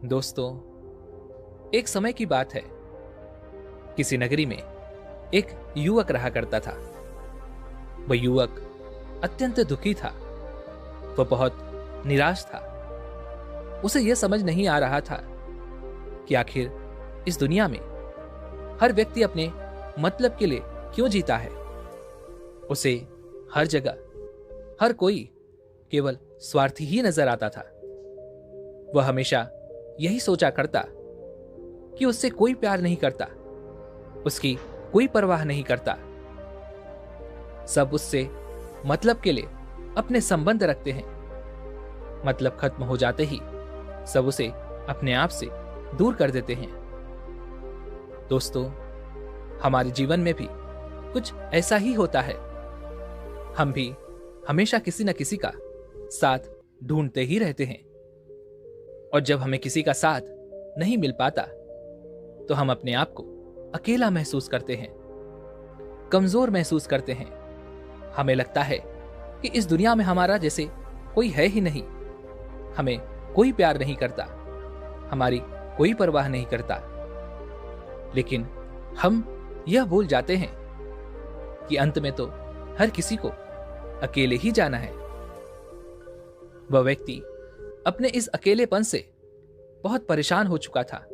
दोस्तों, एक समय की बात है। किसी नगरी में एक युवक रहा करता था। वह युवक अत्यंत दुखी था। वह बहुत निराश था। उसे यह समझ नहीं आ रहा था कि आखिर इस दुनिया में हर व्यक्ति अपने मतलब के लिए क्यों जीता है। उसे हर जगह हर कोई केवल स्वार्थी ही नजर आता था। वह हमेशा यही सोचा करता कि उससे कोई प्यार नहीं करता, उसकी कोई परवाह नहीं करता। सब उससे मतलब के लिए अपने संबंध रखते हैं। मतलब खत्म हो जाते ही सब उसे अपने आप से दूर कर देते हैं। दोस्तों, हमारे जीवन में भी कुछ ऐसा ही होता है। हम भी हमेशा किसी न किसी का साथ ढूंढते ही रहते हैं, और जब हमें किसी का साथ नहीं मिल पाता तो हम अपने आप को अकेला महसूस करते हैं, कमजोर महसूस करते हैं। हमें लगता है कि इस दुनिया में हमारा जैसे कोई है ही नहीं। हमें कोई प्यार नहीं करता, हमारी कोई परवाह नहीं करता। लेकिन हम यह भूल जाते हैं कि अंत में तो हर किसी को अकेले ही जाना है। वह व्यक्ति अपने इस अकेलेपन से बहुत परेशान हो चुका था,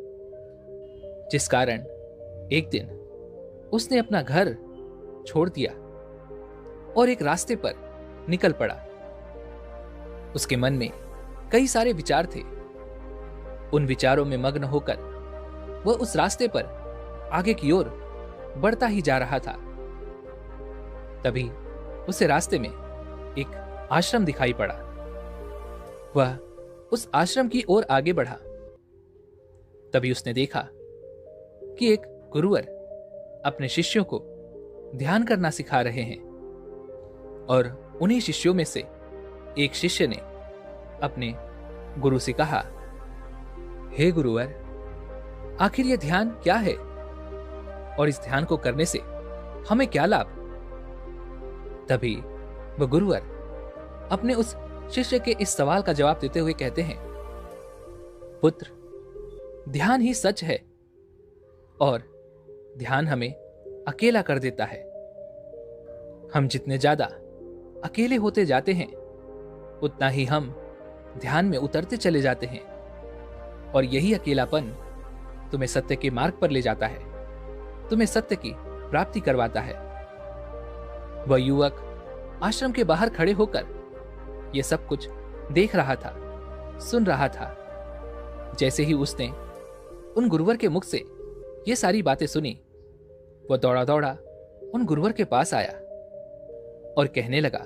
जिस कारण एक दिन उसने अपना घर छोड़ दिया और एक रास्ते पर निकल पड़ा। उसके मन में कई सारे विचार थे। उन विचारों में मग्न होकर वह उस रास्ते पर आगे की ओर बढ़ता ही जा रहा था। तभी उसे रास्ते में एक आश्रम दिखाई पड़ा। वह उस आश्रम की ओर आगे बढ़ा। तभी उसने देखा कि एक गुरुवर अपने शिष्यों को ध्यान करना सिखा रहे हैं, और उन्हीं शिष्यों में से एक शिष्य ने अपने गुरु से कहा, हे गुरुवर, आखिर यह ध्यान क्या है और इस ध्यान को करने से हमें क्या लाभ? तभी वह गुरुवर अपने उस शिष्य के इस सवाल का जवाब देते हुए कहते हैं, पुत्र, ध्यान ही सच है, और ध्यान हमें अकेला कर देता है। हम जितने ज्यादा अकेले होते जाते हैं, उतना ही हम ध्यान में उतरते चले जाते हैं, और यही अकेलापन तुम्हें सत्य के मार्ग पर ले जाता है, तुम्हें सत्य की प्राप्ति करवाता है। वह युवक आश्रम के बाहर खड़े होकर यह सब कुछ देख रहा था, सुन रहा था। जैसे ही उसने उन गुरुवर के मुख से ये सारी बातें सुनी, वह दौड़ा दौड़ा उन गुरुवर के पास आया और कहने लगा,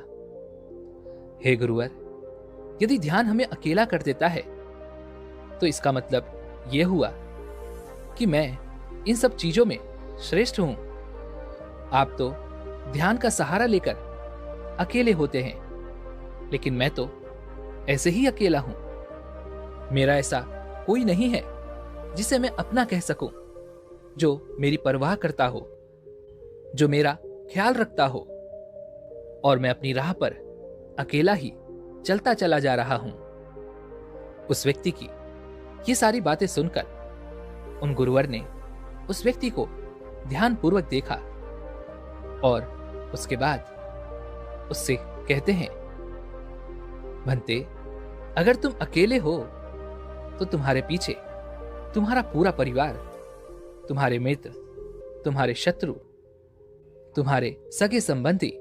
हे गुरुवर, यदि ध्यान हमें अकेला कर देता है तो इसका मतलब यह हुआ कि मैं इन सब चीजों में श्रेष्ठ हूं। आप तो ध्यान का सहारा लेकर अकेले होते हैं, लेकिन मैं तो ऐसे ही अकेला हूं। मेरा ऐसा कोई नहीं है जिसे मैं अपना कह सकूं, जो मेरी परवाह करता हो, जो मेरा ख्याल रखता हो, और मैं अपनी राह पर अकेला ही चलता चला जा रहा हूं। उस व्यक्ति की ये सारी बातें सुनकर उन गुरुवर ने उस व्यक्ति को ध्यानपूर्वक देखा, और उसके बाद उससे कहते हैं, भंते, अगर तुम अकेले हो तो तुम्हारे पीछे तुम्हारा पूरा परिवार, तुम्हारे मित्र, तुम्हारे शत्रु, तुम्हारे सगे संबंधी,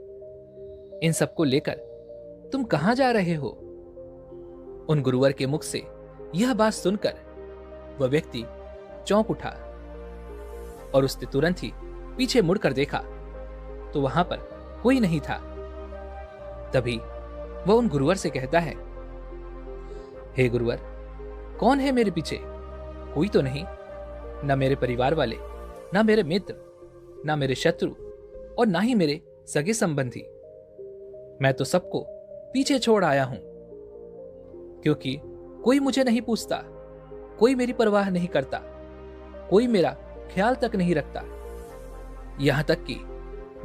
इन सबको लेकर तुम कहां जा रहे हो? उन गुरुवर के मुख से यह बात सुनकर वह व्यक्ति चौंक उठा, और उसने तुरंत ही पीछे मुड़कर देखा तो वहां पर कोई नहीं था। तभी वह उन गुरुवर से कहता है, हे गुरुवर, कौन है मेरे पीछे? कोई तो नहीं, ना मेरे परिवार वाले, ना मेरे मित्र, ना मेरे शत्रु, और ना ही मेरे सगे संबंधी। मैं तो सबको पीछे छोड़ आया हूं, क्योंकि कोई मुझे नहीं पूछता, कोई मेरी परवाह नहीं करता, कोई मेरा ख्याल तक नहीं रखता, यहां तक कि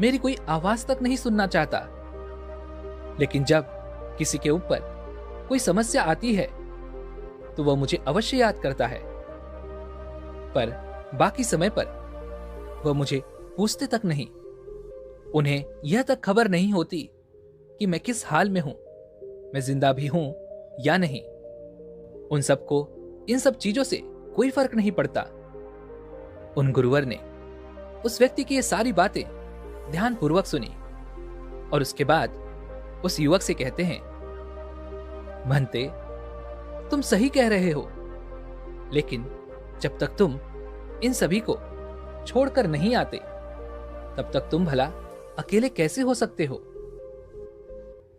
मेरी कोई आवाज तक नहीं सुनना चाहता। लेकिन जब किसी के ऊपर कोई समस्या आती है तो वह मुझे अवश्य याद करता है, पर बाकी समय पर वह मुझे पूछते तक नहीं। उन्हें यह तक खबर नहीं होती कि मैं किस हाल में हूं, मैं जिंदा भी हूं या नहीं। उन सबको इन सब चीजों से कोई फर्क नहीं पड़ता। उन गुरुवर ने उस व्यक्ति की ये सारी बातें ध्यानपूर्वक सुनी और उसके बाद उस युवक से कहते हैं, भंते, तुम सही कह रहे हो, लेकिन जब तक तुम इन सभी को छोड़कर नहीं आते, तब तक तुम भला अकेले कैसे हो सकते हो।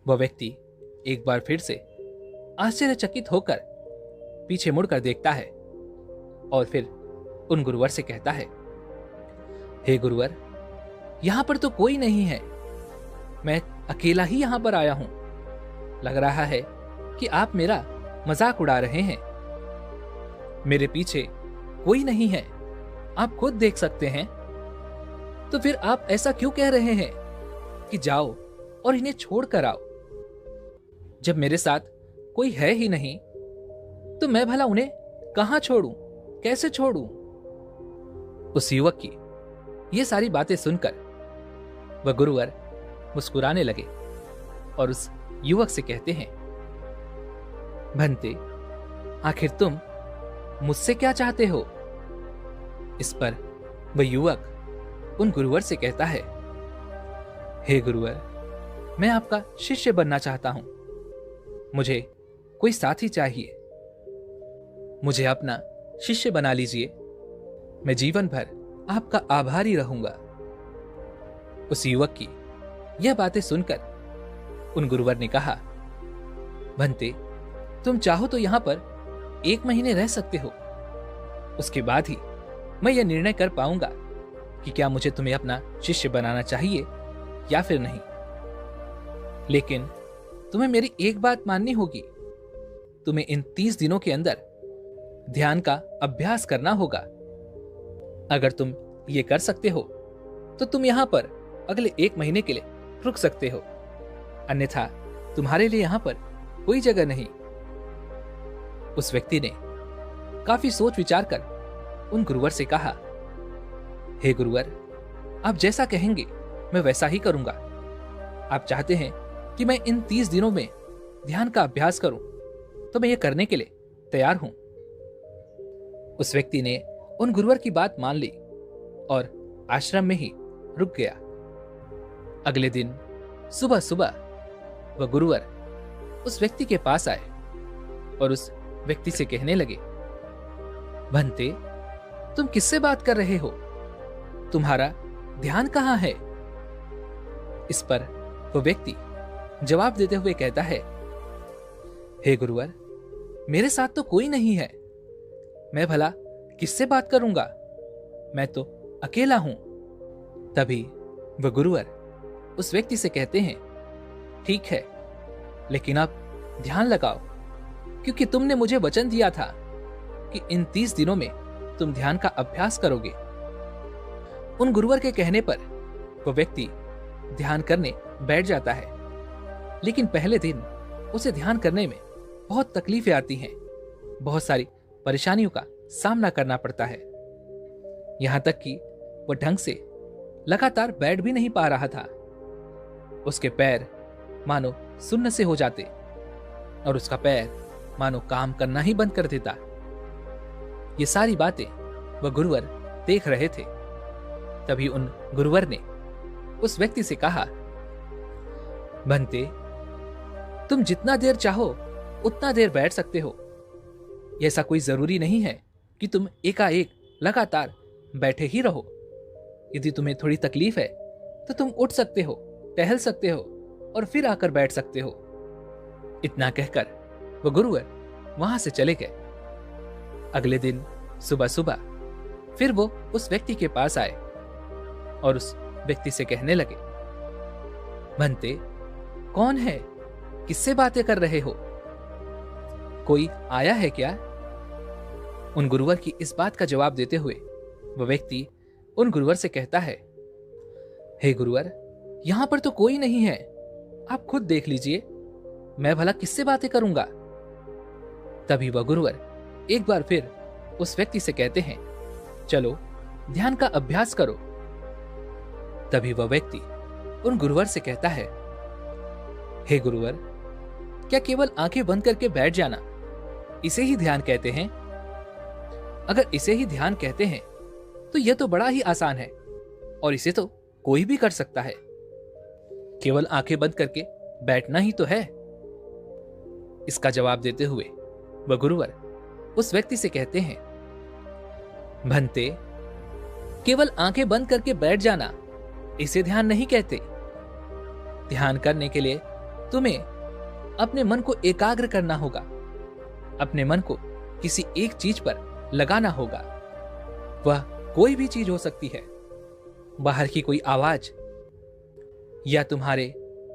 वह व्यक्ति एक बार फिर से आश्चर्यचकित होकर पीछे मुड़कर देखता है और फिर उन गुरुवर से कहता है, हे गुरुवर, यहां पर तो कोई नहीं है, मैं अकेला ही यहां पर आया हूं। लग रहा है कि आप मेरा मजाक उड़ा रहे हैं। मेरे पीछे कोई नहीं है, आप खुद देख सकते हैं। तो फिर आप ऐसा क्यों कह रहे हैं कि जाओ और इन्हें छोड़ कर आओ? जब मेरे साथ कोई है ही नहीं, तो मैं भला उन्हें कहां छोड़ूं, कैसे छोड़ूं? उस युवक की ये सारी बातें सुनकर वह गुरुवर मुस्कुराने लगे और उस युवक से कहते हैं, भंते, आखिर तुम मुझसे क्या चाहते हो? इस पर वह युवक उन गुरुवर से कहता है, हे गुरुवर, मैं आपका शिष्य बनना चाहता हूं। मुझे कोई साथी चाहिए, मुझे अपना शिष्य बना लीजिए। मैं जीवन भर आपका आभारी रहूंगा। उस युवक की यह बातें सुनकर उन गुरुवर ने कहा, भंते, तुम चाहो तो यहां पर 1 महीने रह सकते हो। उसके बाद ही मैं यह निर्णय कर पाऊंगा कि क्या मुझे तुम्हें अपना शिष्य बनाना चाहिए या फिर नहीं। लेकिन तुम्हें मेरी एक बात माननी होगी, तुम्हें इन 30 दिनों के अंदर ध्यान का अभ्यास करना होगा। अगर तुम ये कर सकते हो तो तुम यहां पर अगले 1 महीने के लिए रुक सकते हो, अन्यथा तुम्हारे लिए यहां पर कोई जगह नहीं। उस व्यक्ति ने काफी सोच विचार कर उन गुरुवर से कहा, हे गुरुवर, आप जैसा कहेंगे मैं वैसा ही करूंगा। आप चाहते हैं कि मैं इन 30 दिनों में ध्यान का अभ्यास करूं, तो मैं ये करने के लिए तैयार हूं। उस व्यक्ति ने उन गुरुवर की बात मान ली और आश्रम में ही रुक गया। अगले दिन सुबह सुबह वह गुरुवर उस व्यक्ति के पास आए और उस व्यक्ति से कहने लगे, भंते, तुम किससे बात कर रहे हो? तुम्हारा ध्यान कहां है? इस पर वह व्यक्ति जवाब देते हुए कहता है, हे गुरुवर, मेरे साथ तो कोई नहीं है, मैं भला किससे बात करूंगा? मैं तो अकेला हूं। तभी वह गुरुवर उस व्यक्ति से कहते हैं, ठीक है, लेकिन अब ध्यान लगाओ, क्योंकि तुमने मुझे वचन दिया था कि इन 30 दिनों में तुम ध्यान का अभ्यास करोगे। उन गुरुवर के कहने पर वह व्यक्ति ध्यान करने बैठ जाता है, लेकिन पहले दिन उसे ध्यान करने में बहुत तकलीफें आती हैं, बहुत सारी परेशानियों का सामना करना पड़ता है। यहां तक कि वह ढंग से लगातार बैठ भी नहीं पा रहा था। उसके पैर मानो सुन्न से हो जाते और उसका पैर मानो काम करना ही बंद कर देता। ये सारी बातें वह गुरुवर देख रहे थे। तभी उन गुरुवर ने उस व्यक्ति से कहा, भंते, तुम जितना देर चाहो उतना देर बैठ सकते हो। ऐसा कोई जरूरी नहीं है कि तुम एकाएक लगातार बैठे ही रहो। यदि तुम्हें थोड़ी तकलीफ है तो तुम उठ सकते हो, टहल सकते हो और फिर आकर बैठ सकते हो। इतना कहकर वह गुरुवर वहां से चले गए। अगले दिन सुबह सुबह फिर वो उस व्यक्ति के पास आए और उस व्यक्ति से कहने लगे, भंते, कौन है? किससे बातें कर रहे हो? कोई आया है क्या? उन गुरुवर की इस बात का जवाब देते हुए वह व्यक्ति उन गुरुवर से कहता है, हे गुरुवर, यहां पर तो कोई नहीं है, आप खुद देख लीजिए, मैं भला किससे बातें करूंगा? तभी वह गुरुवर एक बार फिर उस व्यक्ति से कहते हैं, चलो ध्यान का अभ्यास करो। तभी वह व्यक्ति उन गुरुवर से कहता है, हे गुरुवर, क्या केवल आंखें बंद करके बैठ जाना इसे ही ध्यान कहते हैं? अगर इसे ही ध्यान कहते हैं तो यह तो बड़ा ही आसान है और इसे तो कोई भी कर सकता है। केवल आंखें बंद करके बैठना ही तो है। इसका जवाब देते हुए वह गुरुवर उस व्यक्ति से कहते हैं, भंते, केवल आंखें बंद करके बैठ जाना इसे ध्यान नहीं कहते। ध्यान करने के लिए तुम्हें अपने मन को एकाग्र करना होगा। अपने मन को किसी एक चीज पर लगाना होगा। वह कोई भी चीज हो सकती है, बाहर की कोई आवाज या तुम्हारे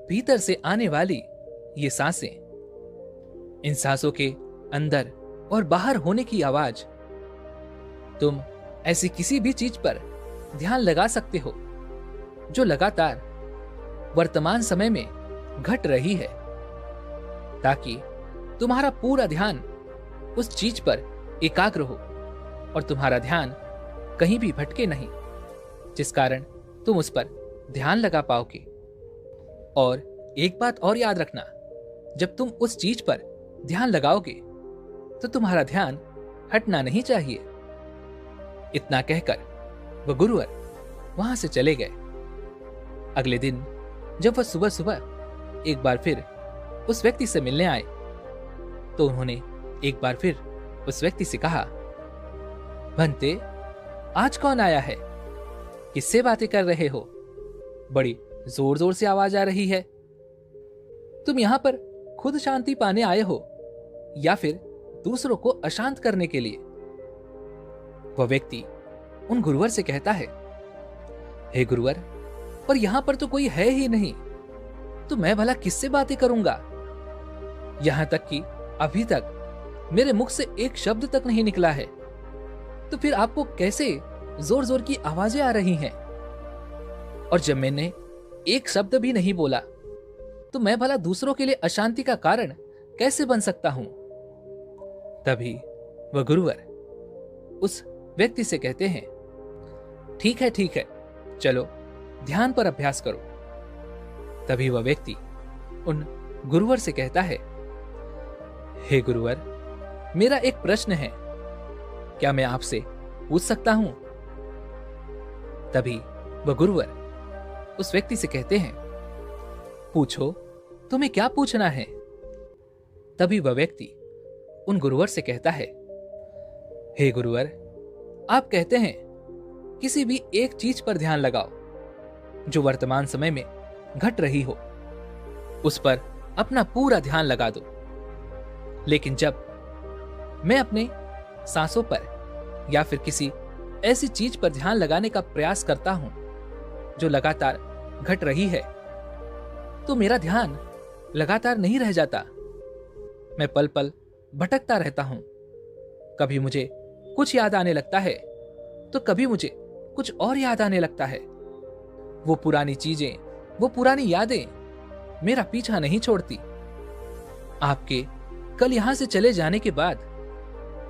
भीतर से आने वाली ये सांसें, इन सांसों के अंदर और बाहर होने की आवाज। तुम ऐसी किसी भी चीज पर ध्यान लगा सकते हो जो लगातार वर्तमान समय में घट रही है, ताकि तुम्हारा पूरा ध्यान उस चीज पर एकाग्र हो और तुम्हारा ध्यान कहीं भी भटके नहीं, जिस कारण तुम उस पर ध्यान लगा पाओगे। और एक बात और याद रखना, जब तुम उस चीज पर ध्यान लगाओगे तो तुम्हारा ध्यान हटना नहीं चाहिए। इतना कहकर वह गुरुवर वहां से चले गए। अगले दिन जब वह सुबह सुबह एक बार फिर उस व्यक्ति से मिलने आए तो उन्होंने एक बार फिर उस व्यक्ति से कहा, भंते, आज कौन आया है? किससे बातें कर रहे हो? बड़ी जोर जोर से आवाज आ रही है। तुम यहां पर खुद शांति पाने आए हो या फिर दूसरों को अशांत करने के लिए? वह व्यक्ति उन गुरुवर से कहता है, हे गुरुवर, पर यहां पर तो कोई है ही नहीं, तो मैं भला किससे बातें करूंगा? यहां तक कि अभी तक मेरे मुख से एक शब्द तक नहीं निकला है, तो फिर आपको कैसे जोर जोर की आवाजें आ रही हैं? और जब मैंने एक शब्द भी नहीं बोला तो मैं भला दूसरों के लिए अशांति का कारण कैसे बन सकता हूं? तभी वह गुरुवर उस व्यक्ति से कहते हैं, ठीक है, चलो ध्यान पर अभ्यास करो। तभी वह व्यक्ति उन गुरुवर से कहता है, हे गुरुवर, मेरा एक प्रश्न है, क्या मैं आपसे पूछ सकता हूं? तभी वह गुरुवर उस व्यक्ति से कहते हैं, पूछो, तुम्हें क्या पूछना है? तभी वह व्यक्ति उन गुरुवर से कहता है, हे गुरुवर, आप कहते हैं किसी भी एक चीज पर ध्यान लगाओ जो वर्तमान समय में घट रही हो, उस पर अपना पूरा ध्यान लगा दो। लेकिन जब मैं अपने सांसों पर या फिर किसी ऐसी चीज पर ध्यान लगाने का प्रयास करता हूं जो लगातार घट रही है, तो मेरा ध्यान लगातार नहीं रह जाता। मैं पल पल भटकता रहता हूं। कभी मुझे कुछ याद आने लगता है तो कभी मुझे कुछ और याद आने लगता है। वो पुरानी चीजें, वो पुरानी यादें मेरा पीछा नहीं छोड़ती। आपके कल यहां से चले जाने के बाद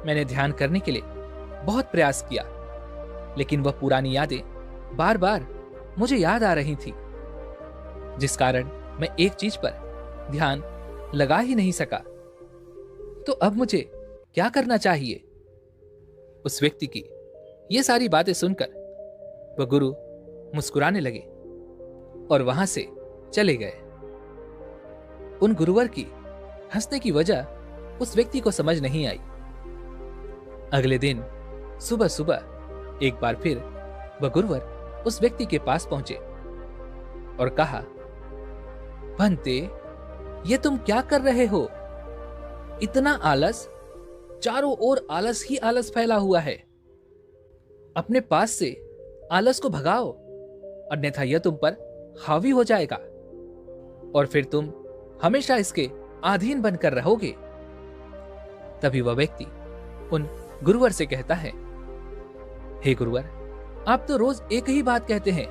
मैंने ध्यान करने के लिए बहुत प्रयास किया, लेकिन वह पुरानी यादें बार बार मुझे याद आ रही थी, जिस कारण मैं एक चीज पर ध्यान लगा ही नहीं सका। तो अब मुझे क्या करना चाहिए? उस व्यक्ति की ये सारी बातें सुनकर वह गुरु मुस्कुराने लगे और वहां से चले गए। उन गुरुवर की हंसने की वजह उस व्यक्ति को समझ नहीं आई। अगले दिन सुबह सुबह एक बार फिर वह गुरुवर उस व्यक्ति के पास पहुंचे और कहा, भंते, ये तुम क्या कर रहे हो? इतना आलस, चारों ओर आलस ही आलस फैला हुआ है। अपने पास से आलस को भगाओ, अन्यथा यह तुम पर हावी हो जाएगा और फिर तुम हमेशा इसके अधीन बनकर रहोगे। तभी वह व्यक्ति उन गुरुवर से कहता है, हे गुरुवर, आप तो रोज एक ही बात कहते हैं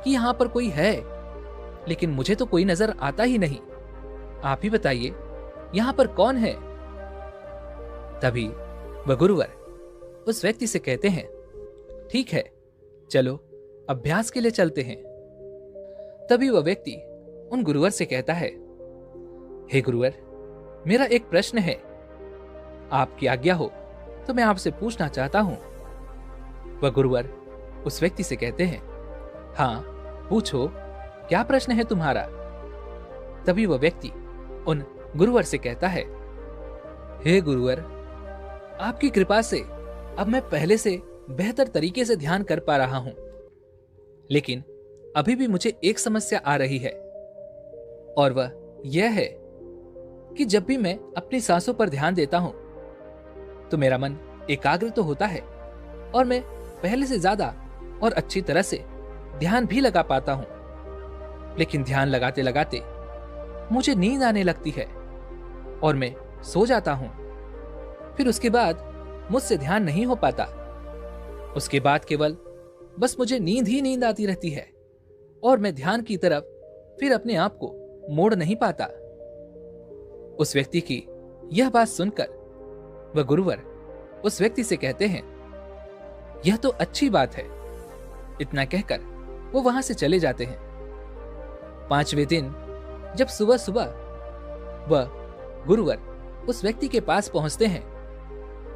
कि यहां पर कोई है, लेकिन मुझे तो कोई नजर आता ही नहीं। आप ही बताइए, यहां पर कौन है? तभी वह गुरुवर उस व्यक्ति से कहते हैं, ठीक है, चलो अभ्यास के लिए चलते हैं। तभी वह व्यक्ति उन गुरुवर से कहता है, हे गुरुवर, मेरा एक प्रश्न है, आपकी आज्ञा हो तो मैं आपसे पूछना चाहता हूं। वह गुरुवर उस व्यक्ति से कहते हैं, हाँ पूछो, क्या प्रश्न है तुम्हारा। तभी वह व्यक्ति उन गुरुवर से कहता है, हे गुरुवर, आपकी कृपा से अब मैं पहले से बेहतर तरीके से ध्यान कर पा रहा हूं, लेकिन अभी भी मुझे एक समस्या आ रही है, और वह यह है कि जब भी मैं अपनी सांसों पर ध्यान देता हूं तो मेरा मन एकाग्र तो होता है और मैं पहले से ज्यादा और अच्छी तरह से ध्यान भी लगा पाता हूं, लेकिन ध्यान लगाते लगाते मुझे नींद आने लगती है और मैं सो जाता हूं। फिर उसके बाद मुझसे ध्यान नहीं हो पाता। उसके बाद केवल बस मुझे नींद ही नींद आती रहती है और मैं ध्यान की तरफ फिर अपने आप को मोड़ नहीं पाता। उस व्यक्ति की यह बात सुनकर वह गुरुवर उस व्यक्ति से कहते हैं, यह तो अच्छी बात है। इतना कहकर वो वहां से चले जाते हैं। 5वें दिन जब सुबह सुबह वह गुरुवर उस व्यक्ति के पास पहुंचते हैं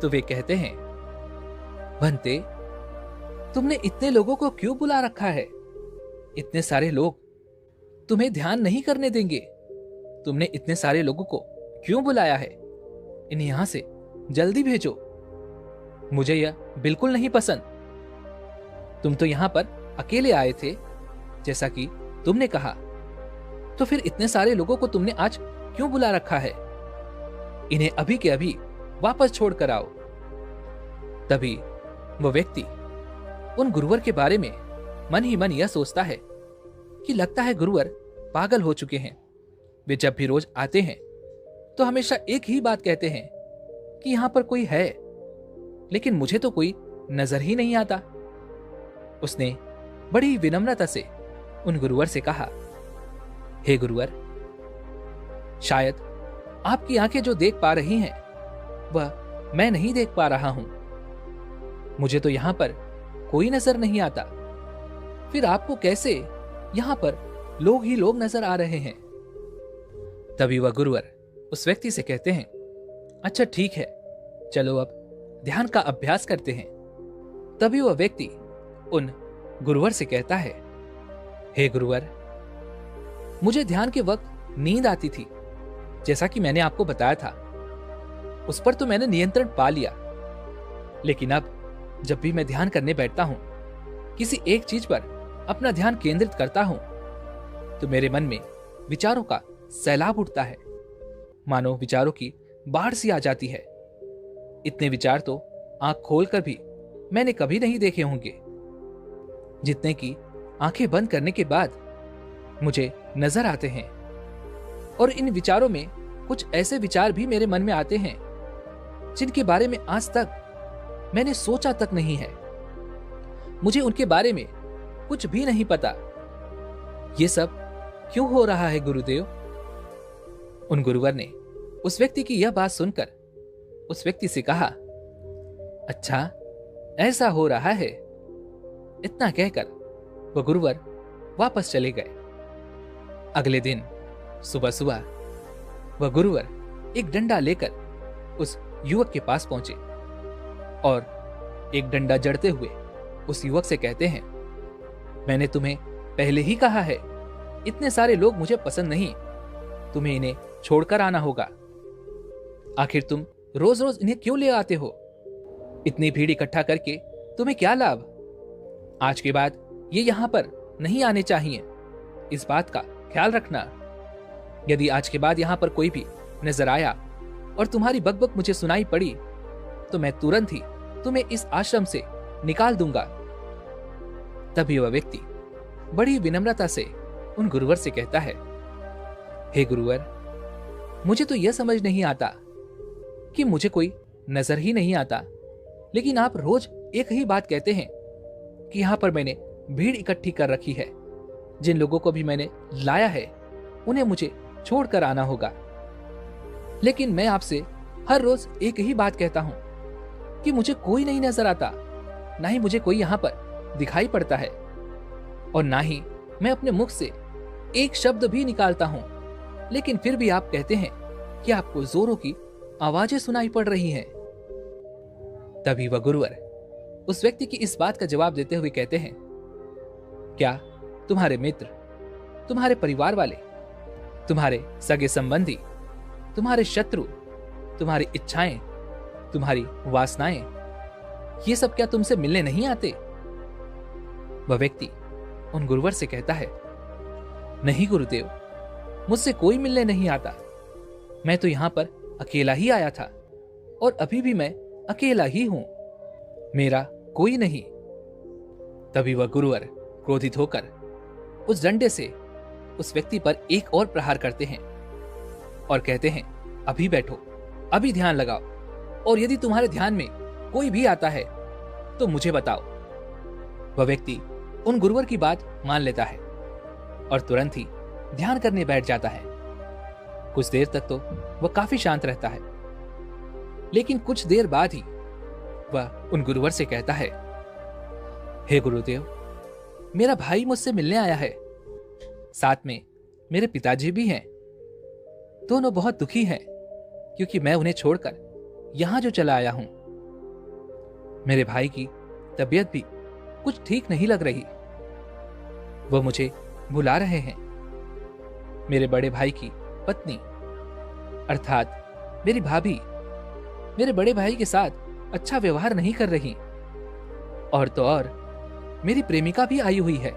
तो वे कहते हैं, भंते, तुमने इतने लोगों को क्यों बुला रखा है? इतने सारे लोग तुम्हें ध्यान नहीं करने देंगे। तुमने इतने सारे लोगों को क्यों बुलाया है? इन्हें यहां से जल्दी भेजो। मुझे यह बिल्कुल नहीं पसंद। तुम तो यहां पर अकेले आए थे, जैसा कि तुमने कहा, तो फिर इतने सारे लोगों को तुमने आज क्यों बुला रखा है? इन्हें अभी के अभी वापस छोड़ कर आओ। तभी वह व्यक्ति उन गुरुवर के बारे में मन ही मन यह सोचता है कि लगता है गुरुवर पागल हो चुके हैं। वे जब भी रोज आते हैं तो हमेशा एक ही बात कहते हैं कि यहां पर कोई है, लेकिन मुझे तो कोई नजर ही नहीं आता। उसने बड़ी विनम्रता से उन गुरुवर से कहा, हे गुरुवर, शायद आपकी आंखें जो देख पा रही हैं वह मैं नहीं देख पा रहा हूं। मुझे तो यहां पर कोई नजर नहीं आता, फिर आपको कैसे यहां पर लोग ही लोग नजर आ रहे हैं? तभी वह गुरुवर उस व्यक्ति से कहते हैं, अच्छा ठीक है, चलो अब ध्यान का अभ्यास करते हैं। तभी वह व्यक्ति उन गुरुवर से कहता है, हे गुरुवर, मुझे ध्यान के वक्त नींद आती थी, जैसा कि मैंने आपको बताया था। उस पर तो मैंने नियंत्रण पा लिया, लेकिन अब जब भी मैं ध्यान करने बैठता हूं, किसी एक चीज पर अपना ध्यान केंद्रित करता हूं, तो मेरे मन में विचारों का सैलाब उठता है, मानो विचारों की बाढ़ सी आ जाती है। इतने विचार तो आंख खोलकर भी मैंने कभी नहीं देखे होंगे, जितने की आंखें बंद करने के बाद मुझे नजर आते हैं। और इन विचारों में कुछ ऐसे विचार भी मेरे मन में आते हैं जिनके बारे में आज तक मैंने सोचा तक नहीं है। मुझे उनके बारे में कुछ भी नहीं पता। ये सब क्यों हो रहा है गुरुदेव? उन गुरुवर ने उस व्यक्ति की यह बात सुनकर उस व्यक्ति से कहा, अच्छा ऐसा हो रहा है। इतना कहकर वह गुरुवर वापस चले गए। अगले दिन सुबह सुबह वह गुरुवर एक डंडा लेकर उस युवक के पास पहुंचे और एक डंडा जड़ते हुए उस युवक से कहते हैं, मैंने तुम्हें पहले ही कहा है, इतने सारे लोग मुझे पसंद नहीं, तुम्हें इन्हें छोड़कर आना होगा। आखिर तुम रोज रोज इन्हें क्यों ले आते हो? इतनी भीड़ इकट्ठा करके तुम्हें क्या लाभ? आज के बाद ये यहां पर नहीं आने चाहिए, इस बात का ख्याल रखना। यदि आज के बाद यहां पर कोई भी नजर आया और तुम्हारी बकबक मुझे सुनाई पड़ी तो मैं तुरंत ही तुम्हें इस आश्रम से निकाल दूंगा। तभी वह व्यक्ति बड़ी विनम्रता से उन गुरुवर से कहता है, हे गुरुवर, मुझे तो यह समझ नहीं आता कि मुझे कोई नजर ही नहीं आता, लेकिन आप रोज एक ही बात कहते हैं कि यहां पर मैंने भीड़ इकट्ठी कर रखी है, जिन लोगों को भी मैंने लाया है उन्हें मुझे छोड़कर आना होगा। लेकिन मैं आपसे हर रोज एक ही बात कहता हूं कि मुझे कोई नहीं नजर आता, ना ही मुझे कोई यहां पर दिखाई पड़ता है, और ना ही मैं अपने मुख से एक शब्द भी निकालता हूं, लेकिन फिर भी आप कहते हैं कि आपको जोरों की आवाजें सुनाई पड़ रही हैं। तभी वह गुरुवर उस व्यक्ति की इस बात का जवाब देते हुए कहते हैं, क्या तुम्हारे मित्र, तुम्हारे परिवार वाले, तुम्हारे सगे संबंधी, तुम्हारे शत्रु, तुम्हारी इच्छाएं, तुम्हारी वासनाएं, ये सब क्या तुमसे मिलने नहीं आते? वह व्यक्ति उन गुरुवर से कहता है, नहीं गुरुदेव, मुझसे कोई मिलने नहीं आता। मैं तो यहां पर अकेला ही आया था और अभी भी मैं अकेला ही हूं, मेरा कोई नहीं। तभी वह गुरुवर क्रोधित होकर उस डंडे से उस व्यक्ति पर एक और प्रहार करते हैं और कहते हैं, अभी बैठो, अभी ध्यान लगाओ, और यदि तुम्हारे ध्यान में कोई भी आता है तो मुझे बताओ। वह व्यक्ति उन गुरुवर की बात मान लेता है और तुरंत ही ध्यान करने बैठ जाता है। कुछ देर तक तो वह काफी शांत रहता है, लेकिन कुछ देर बाद ही वह उन गुरुवर से कहता है, हे गुरुदेव, मेरा भाई मुझसे मिलने आया है, साथ में मेरे पिताजी भी हैं। दोनों बहुत दुखी हैं क्योंकि मैं उन्हें छोड़कर यहां जो चला आया हूं। मेरे भाई की तबीयत भी कुछ ठीक नहीं लग रही, वह मुझे बुला रहे हैं। मेरे बड़े भाई की पत्नी अर्थात मेरी भाभी मेरे बड़े भाई के साथ अच्छा व्यवहार नहीं कर रही, और तो और मेरी प्रेमिका भी आई हुई है।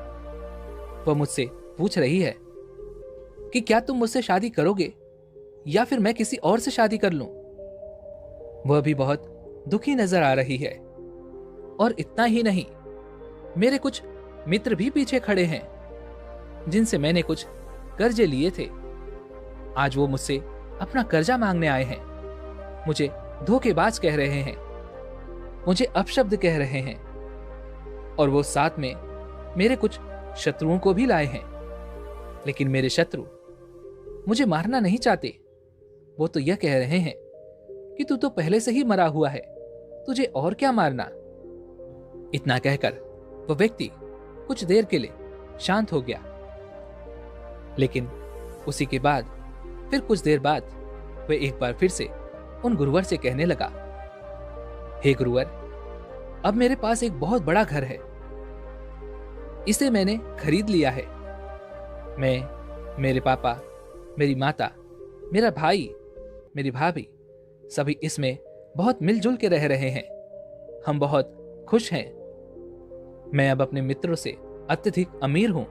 वह मुझसे पूछ रही है कि क्या तुम मुझसे शादी करोगे या फिर मैं किसी और से शादी कर लूं। वह भी बहुत दुखी नजर आ रही है, और इतना ही नहीं, मेरे कुछ मित्र भी पीछे खड़े हैं जिनसे मैंने कुछ कर्जे लिए थे। आज वो मुझसे अपना कर्जा मांगने आए हैं, मुझे धोखेबाज कह रहे हैं, मुझे अपशब्द कह रहे हैं, और वो साथ में मेरे कुछ शत्रुओं को भी लाए हैं। लेकिन मेरे शत्रु मुझे मारना नहीं चाहते, वो तो यह कह रहे हैं कि तू तो पहले से ही मरा हुआ है, तुझे और क्या मारना। इतना कहकर वह व्यक्ति कुछ देर के लिए शांत हो गया, लेकिन उसी के बाद फिर कुछ देर बाद वह एक बार फिर से उन गुरुवर से कहने लगा, हे गुरुवर, अब मेरे पास एक बहुत बड़ा घर है, इसे मैंने खरीद लिया है। मैं, मेरे पापा, मेरी माता, मेरा भाई, मेरी भाभी, सभी इसमें बहुत मिलजुल के रह रहे हैं। हम बहुत खुश हैं। मैं अब अपने मित्रों से अत्यधिक अमीर हूं,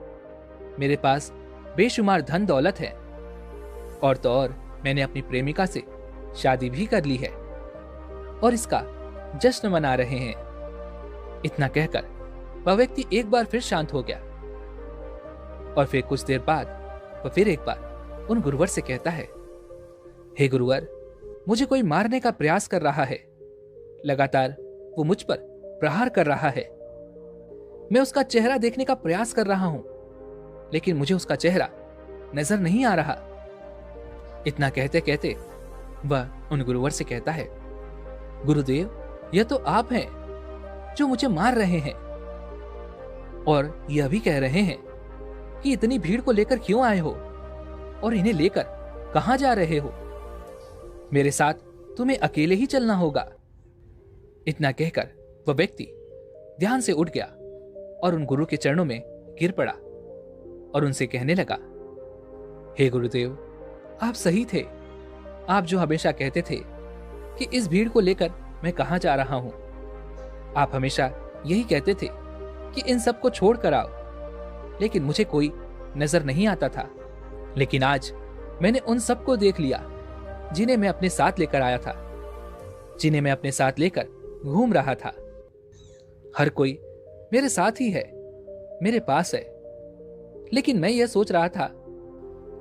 मेरे पास बेशुमार धन दौलत है, और तो और मैंने अपनी प्रेमिका से शादी भी कर ली है और इसका जश्न मना रहे हैं। इतना कहकर वह व्यक्ति एक बार फिर शांत हो गया, और फिर कुछ देर बाद वह फिर एक बार उन गुरुवर से कहता है, हे गुरुवर, मुझे कोई मारने का प्रयास कर रहा है, लगातार वो मुझ पर प्रहार कर रहा है। मैं उसका चेहरा देखने का प्रयास कर रहा हूं, लेकिन मुझे उसका चेहरा नजर नहीं आ रहा। इतना कहते कहते वह उन गुरुवर से कहता है, गुरुदेव, यह तो आप हैं जो मुझे मार रहे हैं, और यह भी कह रहे हैं कि इतनी भीड़ को लेकर क्यों आए हो और इन्हें लेकर कहां जा रहे हो। मेरे साथ तुम्हें अकेले ही चलना होगा। इतना कहकर वह व्यक्ति ध्यान से उठ गया और उन गुरु के चरणों में गिर पड़ा और उनसे कहने लगा, हे गुरुदेव, आप सही थे। आप जो हमेशा कहते थे कि इस भीड़ को लेकर मैं कहां जा रहा हूं, आप हमेशा यही कहते थे कि इन सब को छोड़ कर आओ, लेकिन मुझे कोई नजर नहीं आता था। लेकिन आज मैंने उन सबको देख लिया जिन्हें मैं अपने साथ लेकर आया था, जिन्हें मैं अपने साथ लेकर घूम रहा था। हर कोई मेरे साथ ही है, मेरे पास है, लेकिन मैं यह सोच रहा था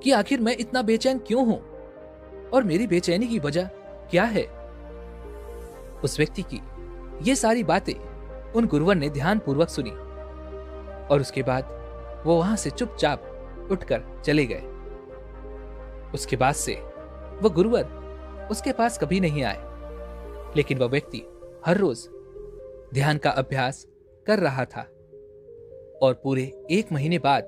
कि आखिर मैं इतना बेचैन क्यों हूं और मेरी बेचैनी की वजह क्या है। उस व्यक्ति की ये सारी बातें उन गुरुवर ने ध्यानपूर्वक सुनी, और उसके बाद वो वहां से चुपचाप उठकर चले गए। उसके बाद से वह गुरुवर उसके पास कभी नहीं आए, लेकिन वह व्यक्ति हर रोज ध्यान का अभ्यास कर रहा था और पूरे 1 महीने बाद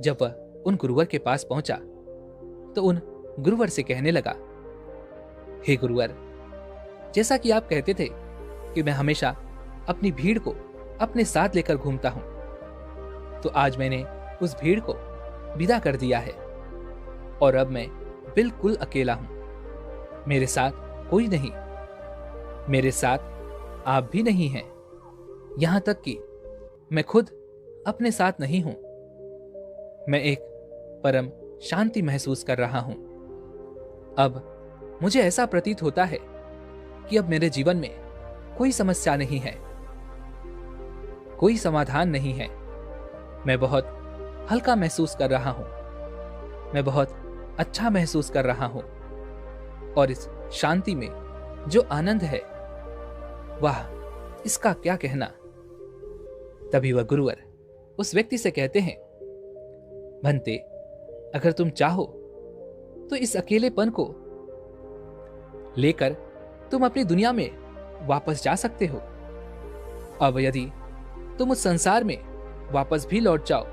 जब वह उन गुरुवर के पास पहुंचा तो उन गुरुवर से कहने लगा, हे गुरुवर, जैसा कि आप कहते थे कि मैं हमेशा अपनी भीड़ को अपने साथ लेकर घूमता हूं, तो आज मैंने उस भीड़ को विदा कर दिया है और अब मैं बिल्कुल अकेला हूं। मेरे साथ कोई नहीं, मेरे साथ आप भी नहीं हैं, यहां तक कि मैं खुद अपने साथ नहीं हूं। मैं एक परम शांति महसूस कर रहा हूं। अब मुझे ऐसा प्रतीत होता है कि अब मेरे जीवन में कोई समस्या नहीं है, कोई समाधान नहीं है। मैं बहुत हल्का महसूस कर रहा हूं, मैं बहुत अच्छा महसूस कर रहा हूं और इस शांति में जो आनंद है, वाह, इसका क्या कहना। तभी वह गुरुवर उस व्यक्ति से कहते हैं, भंते, अगर तुम चाहो तो इस अकेलेपन को लेकर तुम अपनी दुनिया में वापस जा सकते हो। अब यदि तुम उस संसार में वापस भी लौट जाओ,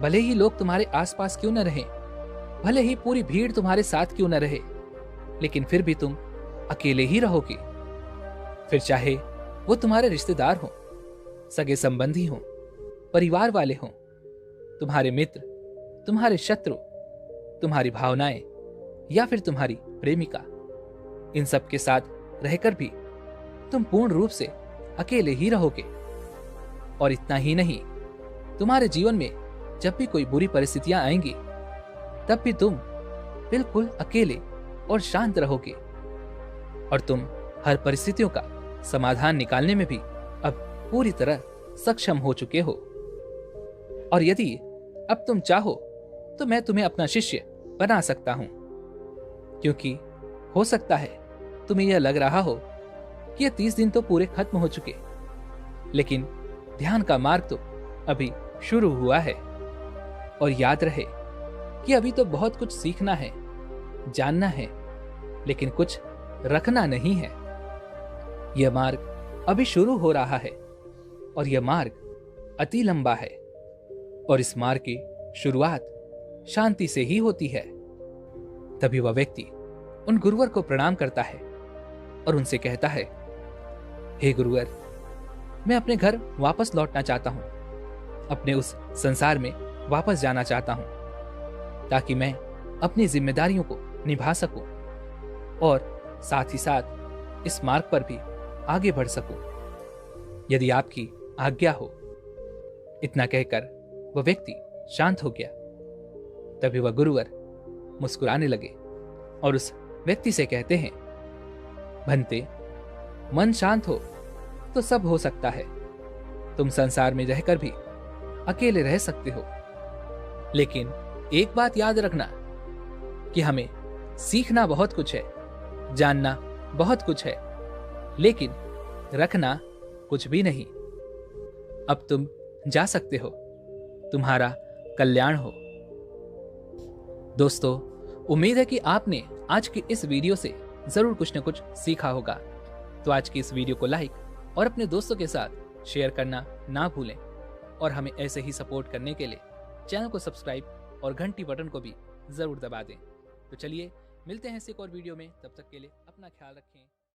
भले ही लोग तुम्हारे आसपास क्यों न रहें, भले ही पूरी भीड़ तुम्हारे साथ क्यों न रहे, लेकिन फिर भी तुम अकेले ही रहोगे। फिर चाहे वो तुम्हारे रिश्तेदार हो, सगे संबंधी हो, परिवार वाले हों, तुम्हारे मित्र, तुम्हारे शत्रु, तुम्हारी भावनाएं या फिर तुम्हारी प्रेमिका, इन सब के साथ रहकर भी तुम पूर्ण रूप से अकेले ही रहोगे। और इतना ही नहीं, तुम्हारे जीवन में जब भी कोई बुरी परिस्थितियां आएंगी, तब भी तुम बिल्कुल अकेले और शांत रहोगे और तुम हर परिस्थितियों का समाधान निकालने में भी अब पूरी तरह सक्षम हो चुके हो। और यदि अब तुम चाहो तो मैं तुम्हें अपना शिष्य बना सकता हूं, क्योंकि हो सकता है तुम्हें यह लग रहा हो कि ये 30 दिन तो पूरे खत्म हो चुके, लेकिन ध्यान का मार्ग तो अभी शुरू हुआ है। और याद रहे कि अभी तो बहुत कुछ सीखना है, जानना है, लेकिन कुछ रखना नहीं है। यह मार्ग अभी शुरू हो रहा है और यह मार्ग अति लंबा है और इस मार्ग की शुरुआत शांति से ही होती है। तभी वह व्यक्ति उन गुरुवर को प्रणाम करता है और उनसे कहता है, हे गुरुवर, मैं अपने घर वापस लौटना चाहता हूं, अपने उस संसार में वापस जाना चाहता हूं, ताकि मैं अपनी जिम्मेदारियों को निभा सकूं और साथ ही साथ इस मार्ग पर भी आगे बढ़ सकूं, यदि आपकी आज्ञा हो। इतना कहकर वह व्यक्ति शांत हो गया। तभी वह गुरुवर मुस्कुराने लगे और उस व्यक्ति से कहते हैं, भंते, मन शांत हो तो सब हो सकता है। तुम संसार में रहकर भी अकेले रह सकते हो, लेकिन एक बात याद रखना कि हमें सीखना बहुत कुछ है, जानना बहुत कुछ है, लेकिन रखना कुछ भी नहीं। अब तुम जा सकते हो, तुम्हारा कल्याण हो। दोस्तों, उम्मीद है कि आपने आज की इस वीडियो से जरूर कुछ न कुछ सीखा होगा। तो आज की इस वीडियो को लाइक और अपने दोस्तों के साथ शेयर करना ना भूलें और हमें ऐसे ही सपोर्ट करने के लिए चैनल को सब्सक्राइब और घंटी बटन को भी जरूर दबा दें। तो चलिए मिलते हैं इस एक और वीडियो में, तब तक के लिए अपना ख्याल रखें।